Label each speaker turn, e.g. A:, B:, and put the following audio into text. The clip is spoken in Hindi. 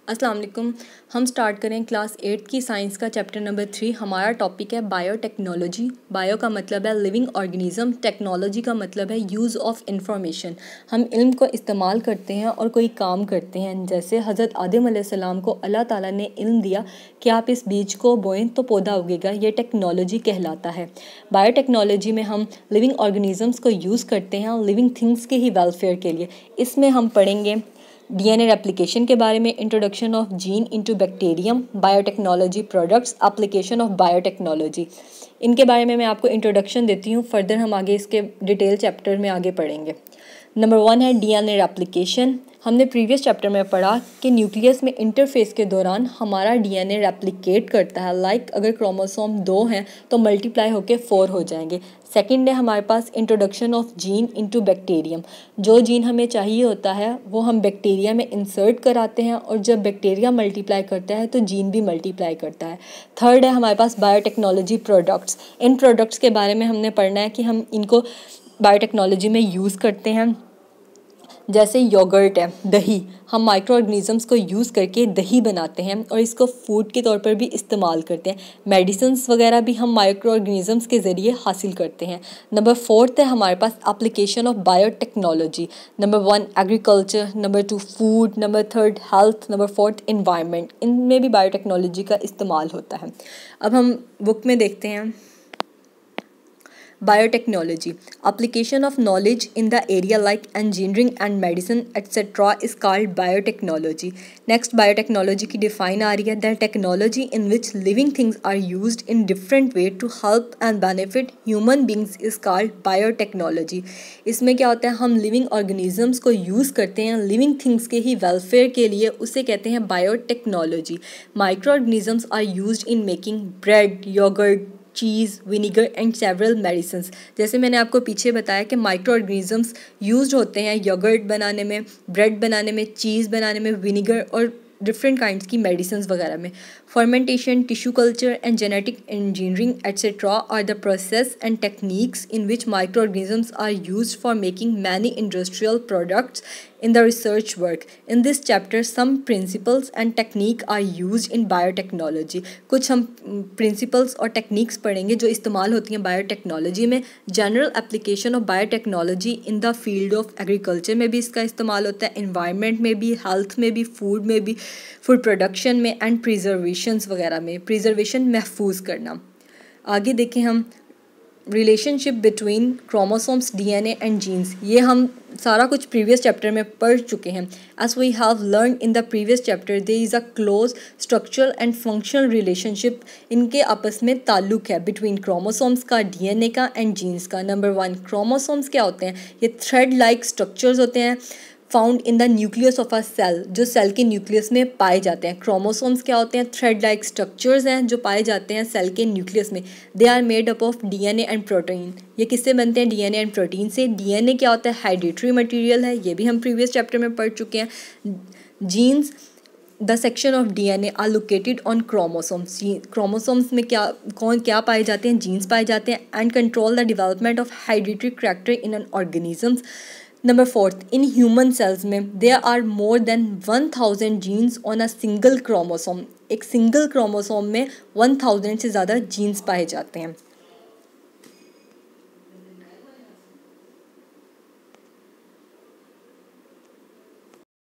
A: अस्सलाम वालेकुम। हम स्टार्ट करें क्लास 8 की साइंस का चैप्टर नंबर 3। हमारा टॉपिक है बायोटेक्नोलॉजी। बायो का मतलब है लिविंग ऑर्गेनिज्म, टेक्नोलॉजी का मतलब है यूज़ ऑफ इंफॉर्मेशन। हम इल्म को इस्तेमाल करते हैं और कोई काम करते हैं। जैसे हज़रत आदम अलैहिस्सलाम को अल्लाह ताला ने इल्म दिया कि आप इस बीज को बोएं तो पौधा उगेगा, ये टेक्नोलॉजी कहलाता है। बायोटेक्नोलॉजी में हम लिविंग ऑर्गेनिजम्स को यूज़ करते हैं लिविंग थिंग्स के ही वेलफेयर के लिए। इसमें हम पढ़ेंगे डीएनए रेप्लिकेशन के बारे में, introduction of gene into bacterium, biotechnology products, application of biotechnology. इनके बारे में मैं आपको इंट्रोडक्शन देती हूँ, फर्दर हम आगे इसके डिटेल चैप्टर में आगे पढ़ेंगे। नंबर 1 है डीएनए रेप्लिकेशन। हमने प्रीवियस चैप्टर में पढ़ा कि न्यूक्लियस में इंटरफेस के दौरान हमारा डीएनए रेप्लिकेट करता है। लाइक अगर क्रोमोसोम 2 हैं तो मल्टीप्लाई होकर 4 हो जाएंगे। सेकंड है हमारे पास introduction of gene into bacterium. जो जीन हमें चाहिए होता है वो हम बैक्टीरिया में इंसर्ट कराते हैं और जब बैक्टीरिया मल्टीप्लाई करता है तो जीन भी मल्टीप्लाई करता है। थर्ड है हमारे पास बायोटेक्नोलॉजी प्रोडक्ट्स। इन प्रोडक्ट्स के बारे में हमने पढ़ना है कि हम इनको बायोटेक्नोलॉजी में यूज़ करते हैं। जैसे योगर्ट है, दही, हम माइक्रो ऑर्गेनिजम्स को यूज़ करके दही बनाते हैं और इसको फूड के तौर पर भी इस्तेमाल करते हैं। मेडिसिन्स वगैरह भी हम माइक्रो ऑर्गेनिजम्स के ज़रिए हासिल करते हैं। नंबर 4 है हमारे पास application of biotechnology. Number 1 agriculture, number 2 food, number 3 health, number 4 environment. इनमें भी बायोटेक्नोलॉजी का इस्तेमाल होता है। अब हम बुक में देखते हैं Biotechnology. Application of knowledge in the area like engineering and medicine etc. is called biotechnology. Next biotechnology की define आ रही है that technology in which living things are used in different way to help and benefit human beings is called biotechnology. इसमें क्या होता है, हम living organisms को use करते हैं living things के ही welfare के लिए, उसे कहते हैं biotechnology. Microorganisms are used in making bread, yogurt, cheese, vinegar and several medicines. जैसे मैंने आपको पीछे बताया कि माइक्रो ऑर्गेनिजम्स यूज्ड होते हैं योगर्ट बनाने में, ब्रेड बनाने में, चीज़ बनाने में, विनीगर और डिफरेंट काइंड्स की मेडिसिन्स वगैरह में। Fermentation, tissue culture and genetic engineering etcetera are the process and techniques in which microorganisms are used for making many industrial products in the research work. In this chapter some principles and technique are used in biotechnology. कुछ हम principles और techniques पढ़ेंगे जो इस्तेमाल होती हैं बायोटेक्नोलॉजी में। General application of biotechnology in the field of agriculture में भी इसका इस्तेमाल होता है, इन्वायरमेंट में भी, हेल्थ में भी, फूड में भी, फूड प्रोडक्शन में एंड प्रिजर्वेशंस वगैरह में। प्रिजर्वेशन महफूज करना। आगे देखें हम relationship between chromosomes, DNA and genes. ये हम सारा कुछ प्रीवियस चैप्टर में पढ़ चुके हैं। As we have learn in the previous chapter there is a close structural and functional relationship. इनके आपस में ताल्लुक है बिटवीन क्रोमोसोम्स का, डीएनए का एंड जीन्स का। नंबर 1 क्रोमोसोम्स क्या होते हैं? ये थ्रेड लाइक स्ट्रक्चर्स होते हैं found in the nucleus of a cell, जो सेल के न्यूक्लियस में पाए जाते हैं। क्रोमोसोम्स क्या होते हैं? थ्रेड लाइक स्ट्रक्चर्स हैं जो पाए जाते हैं सेल के न्यूक्लियस में। They are made up of DNA and protein. ये किससे बनते हैं? डीएनए एंड प्रोटीन से। डीएनए क्या होता है? हेरिडिटरी मटेरियल है, ये भी हम प्रीवियस चैप्टर में पढ़ चुके हैं। Genes the section of DNA are located on chromosomes. Chromosomes में क्या पाए जाते हैं? जीन्स पाए जाते हैं and control the development of hereditary character in an organisms. Number 4 in human cells में there are more than 1000 genes on a single chromosome. एक सिंगल क्रोमोसोम में 1000 से ज़्यादा जीन्स पाए जाते हैं।